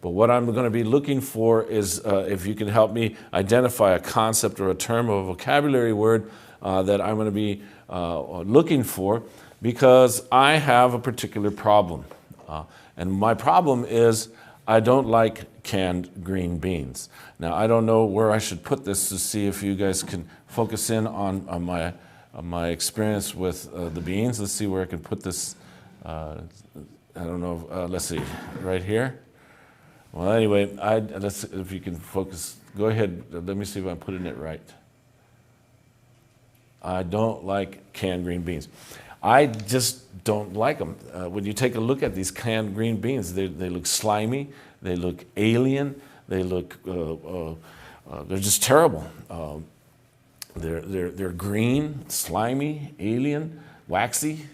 But what I'm going to be looking for is if you can help me identify a concept or a term or a vocabulary word that I'm going to be looking for, because I have a particular problem. And my problem is I don't like canned green beans. Now, I don't know where I should put this to see if you guys can focus in on my experience with the beans. Let's see where I can put this. I don't know. Let's see, right here. Well, anyway, let's if you can focus. Go ahead. Let me see if I'm putting it right. I don't like canned green beans. I just don't like them. When you take a look at these canned green beans, they look slimy, they look alien, they look, they're just terrible. They're green, slimy, alien, waxy.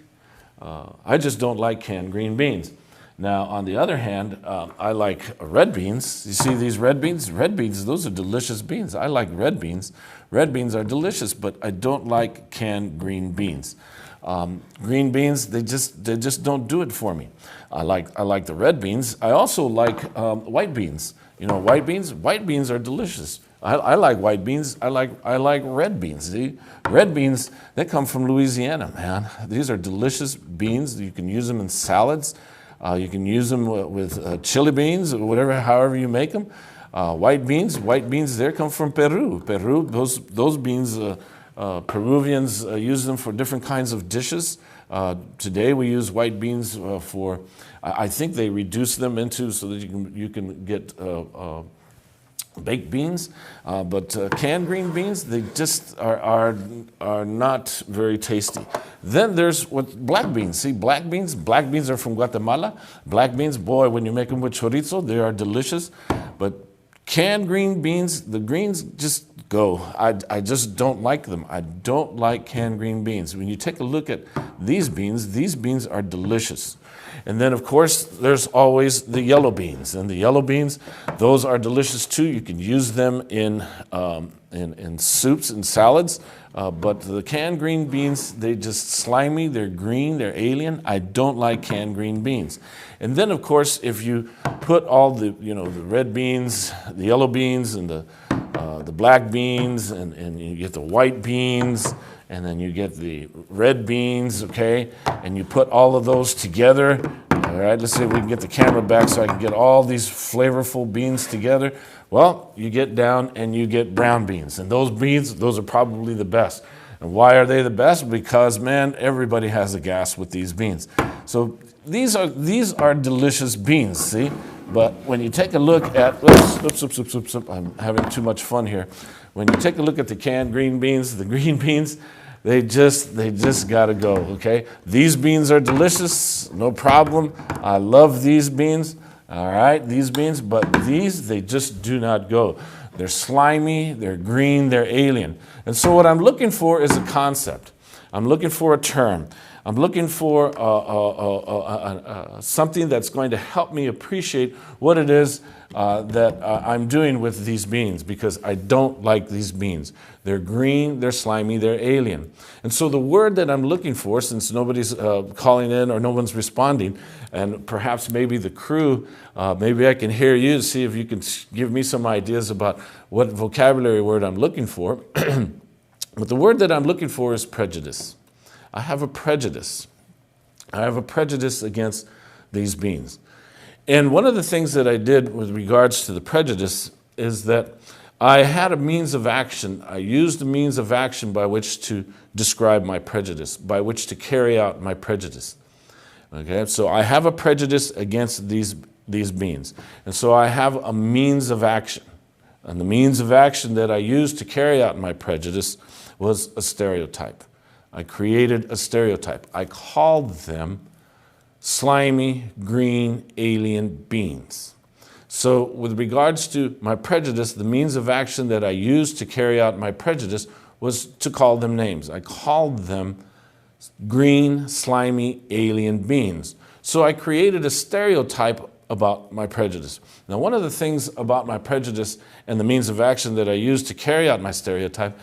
I just don't like canned green beans. Now, on the other hand, I like red beans. You see these red beans? Red beans, those are delicious beans. I like red beans. Red beans are delicious, but I don't like canned green beans. Green beans, they just don't do it for me. I like the red beans. I also like white beans. You know, white beans are delicious. I like white beans. I like red beans. See, red beans, they come from Louisiana, man. These are delicious beans. You can use them in salads. You can use them with chili beans or whatever, however you make them. White beans, they come from Peru. Those beans. Peruvians use them for different kinds of dishes. Today we use white beans for, I think they reduce them into so that you can get baked beans. But canned green beans, they just are not very tasty. Then there's black beans. See, black beans are from Guatemala. Black beans, boy, when you make them with chorizo, they are delicious. But canned green beans, the greens just go. I just don't like them. I don't like canned green beans. When you take a look at these beans are delicious. And then, of course, there's always the yellow beans. And the yellow beans, those are delicious too. You can use them in soups and salads. But the canned green beans, they just slimy, they're green, they're alien. I don't like canned green beans. And then, of course, if you put all the red beans, the yellow beans, and the black beans, and you get the white beans, and then you get the red beans, okay? And you put all of those together. All right, let's see if we can get the camera back so I can get all these flavorful beans together. Well, you get down and you get brown beans. And those beans, those are probably the best. And why are they the best? Because, man, everybody has a gas with these beans. So these are delicious beans, see? But when you take a look at, oops, I'm having too much fun here. When you take a look at the canned green beans, the green beans, they just gotta go, okay? These beans are delicious, no problem. I love these beans, all right, these beans, but they just do not go. They're slimy, they're green, they're alien. And so what I'm looking for is a concept. I'm looking for a term. I'm looking for something that's going to help me appreciate what it is that I'm doing with these beans, because I don't like these beans. They're green, they're slimy, they're alien. And so the word that I'm looking for, since nobody's calling in or no one's responding, and perhaps maybe the crew, maybe I can hear you, see if you can give me some ideas about what vocabulary word I'm looking for. But the word that I'm looking for is prejudice. I have a prejudice. I have a prejudice against these beans. And one of the things that I did with regards to the prejudice is that I had a means of action. I used a means of action by which to describe my prejudice, by which to carry out my prejudice. Okay, so I have a prejudice against these beans. And so I have a means of action. And the means of action that I used to carry out my prejudice was a stereotype. I created a stereotype. I called them slimy, green, alien beans. So with regards to my prejudice, the means of action that I used to carry out my prejudice was to call them names. I called them green, slimy, alien beans. So I created a stereotype about my prejudice. Now, one of the things about my prejudice and the means of action that I used to carry out my stereotype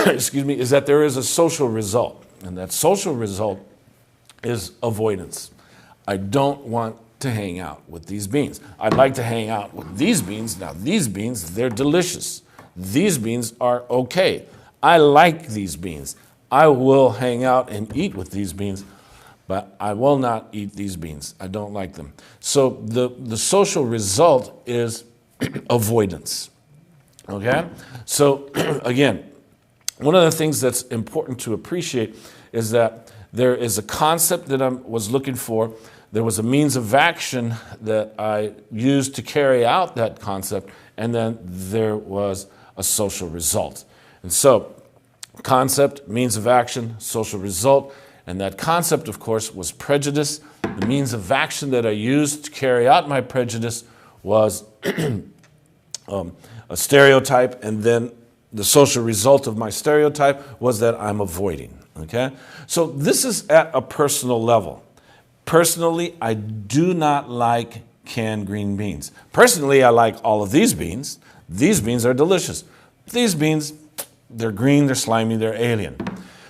excuse me, is that there is a social result. And that social result is avoidance. I don't want to hang out with these beans. I'd like to hang out with these beans. Now, these beans, they're delicious. These beans are okay. I like these beans. I will hang out and eat with these beans, but I will not eat these beans. I don't like them. So the social result is avoidance. Okay? So again, one of the things that's important to appreciate is that there is a concept that I was looking for. There was a means of action that I used to carry out that concept, and then there was a social result. And so, concept, means of action, social result, and that concept, of course, was prejudice. The means of action that I used to carry out my prejudice was a stereotype, and then the social result of my stereotype was that I'm avoiding, okay? So this is at a personal level. Personally, I do not like canned green beans. Personally, I like all of these beans. These beans are delicious. These beans, they're green, they're slimy, they're alien.